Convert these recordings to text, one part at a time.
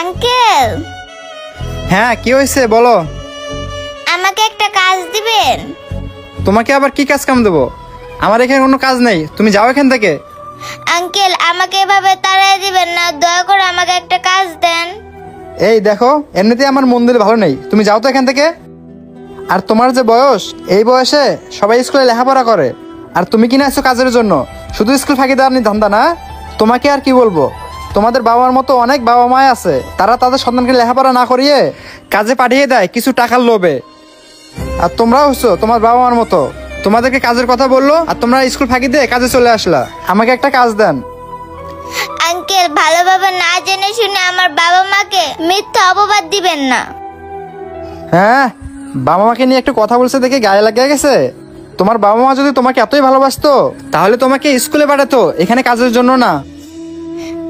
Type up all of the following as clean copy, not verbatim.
Uncle. হ্যাঁ, কি হয়েছে বলো। আমাকে একটা কাজ দিবেন? তোমাকে আবার কি কাজ কাম দেবো? আমার এখানে কোনো কাজ নেই, তুমি যাও এখান থেকে। আঙ্কেল, আমাকে এভাবে তাড়াই দিবেন না, দয়া করে আমাকে একটা কাজ দেন। এই দেখো, এমনিতেই আমার মন দিলে ভালো নেই, তুমি যাও তো এখান থেকে। আর তোমার যে বয়স, এই বয়সে সবাই স্কুলে লেখাপড়া করে, আর তুমি কিনা আছো কাজের জন্য। শুধু স্কুল ফাঁকি দেওয়ার ধান্দা না? তোমাকে আর কি বলবো, তোমাদের বাবা মার মতো অনেক বাবা মায় আছে, তারা তাদের সন্তানকে লেখাপড়া না করিয়ে কাজে পাঠিয়ে দেয় কিছু টাকার লোভে। আর তোমরাও হচ্ছো তোমার বাবা মার মতো, তোমাদেরকে কাজের কথা বললো আর তোমরা স্কুল ফাঁকি দিয়ে কাজে চলে আসলা। আমাকে একটা কাজ দেন। আঙ্কেল, ভালোভাবে না জেনে শুনে আমার বাবা মাকে মিথ্যা অপবাদ দিবেন না। হ্যাঁ, বাবা মাকে নিয়ে একটু কথা বলছে দেখে গায়ে লাগিয়ে গেছে। তোমার বাবা মা যদি তোমাকে এতই ভালোবাসতো তাহলে তোমাকে স্কুলে পাঠাতো, এখানে কাজের জন্য না।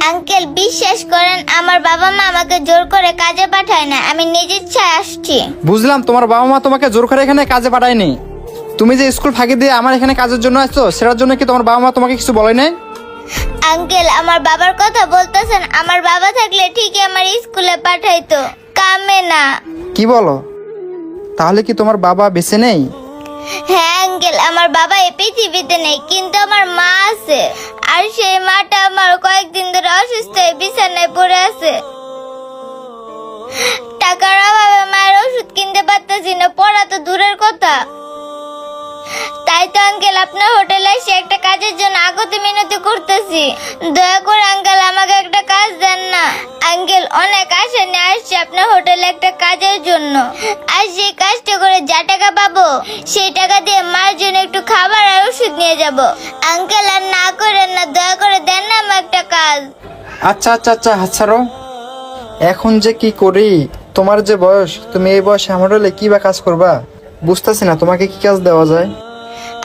আঙ্কেল, বিশ্বাস করেন, আমার বাবা মা আমাকে জোর করে কাজে পাঠায় না, আমি নিজের ইচ্ছায় আসছি। বুঝলাম, তোমার বাবা মা তোমাকে জোর করে এখানে কাজে পাঠায়নি। তুমি যে স্কুল ফাঁকি দিয়ে আমার এখানে কাজের জন্য আসছো, সেটার জন্য কি তোমার বাবা মা তোমাকে কিছু বলে নাই? আঙ্কেল, আমার বাবার কথা বলতেছেন? আমার বাবা থাকলে ঠিকই আমার স্কুলে পাঠাইতো, কামে না। কি বলো? তাহলে কি তোমার বাবা বেঁচে নেই? হ্যাঁ আঙ্কেল, আমার বাবা এই পৃথিবীতে নেই, কিন্তু আমার মা আছে। আর সেই মাটা আমার কয়েকদিন ধরে অসুস্থ হয়ে বিছানায় পড়ে আছে। টাকার অভাবে মায়ের ওষুধ কিনতে পারতেছি না, পড়া তো দূরের কথা। তাই তো আঙ্কেল আপনার হোটেলে এসে একটা কাজের জন্য আগতে মিনতি করতেছি। দয়া করে আঙ্কেল আমাকে একটা কাজ দেন না। আঙ্কেল, অনেক আশা নিয়ে আসছি আপনার হোটেলে একটা কাজের জন্য। আর সেই কাজটা করে যা টাকা পাবো সেই টাকা দিয়ে মার জন্য একটু খাবার আর ওষুধ নিয়ে যাব। আঙ্কেল, আর না করেন না, দয়া করে দেন না আমার একটা কাজ। আচ্ছা আচ্ছা আচ্ছা, হাত ছাড়ো। এখন যে কি করি, তোমার যে বয়স, তুমি এই বয়সে আমার হলে কি বা কাজ করবা? বুঝতেছি না তোমাকে কি কাজ দেওয়া যায়।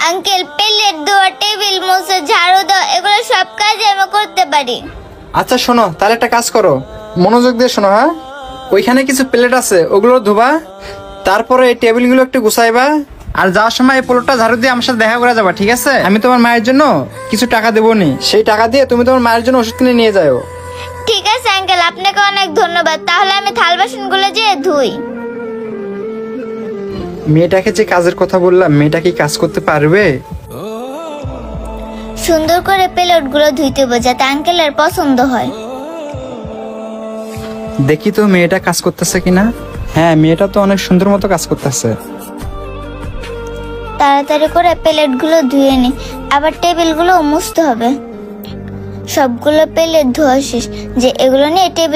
আঙ্কেল, প্লেট ধোয়া, টেবিল মোছা, ঝাড়ু দেওয়া, এগুলো সব কাজ আমি করতে পারি। আচ্ছা শোনো, তাহলে একটা কাজ করো, মনোযোগ দিয়ে শোনো। হ্যাঁ, ওইখানে কিছু প্লেট আছে, ওগুলো ধোবা, তারপরে এই টেবিলগুলো একটু গুছাইবা, আর যাওয়ার সময় এই প্লেটটা ঝাড়ু দিয়ে আমার সাথে দেখা করে যাবা, ঠিক আছে? আমি তোমার মায়ের জন্য কিছু টাকা দেবো নি, সেই টাকা দিয়ে তুমি তোমার মায়ের জন্য ওষুধ কিনে নিয়ে যাও। ঠিক আছে আঙ্কেল, আপনাকে অনেক ধন্যবাদ। তাহলে আমি থাল বাসনগুলো যেয়ে ধুই। মেয়েটাকে যে কাজের কথা বললাম, মেয়েটা কি কাজ করতে পারবে? সুন্দর করে প্লেটগুলো ধুইতে হবে যাতে আঙ্কেলের পছন্দ হয়। দেখি তো মেয়েটা কাজ করতেছে কিনা। হ্যাঁ, মেয়েটা তো অনেক সুন্দর মতো কাজ করতেছে। তাড়াতাড়ি করে প্লেটগুলো ধুয়ে নি, আবার টেবিলগুলো মুছতে হবে। সবগুলো প্লেট ধোয়া শেষ, যে এগুলো নিয়ে টেবিল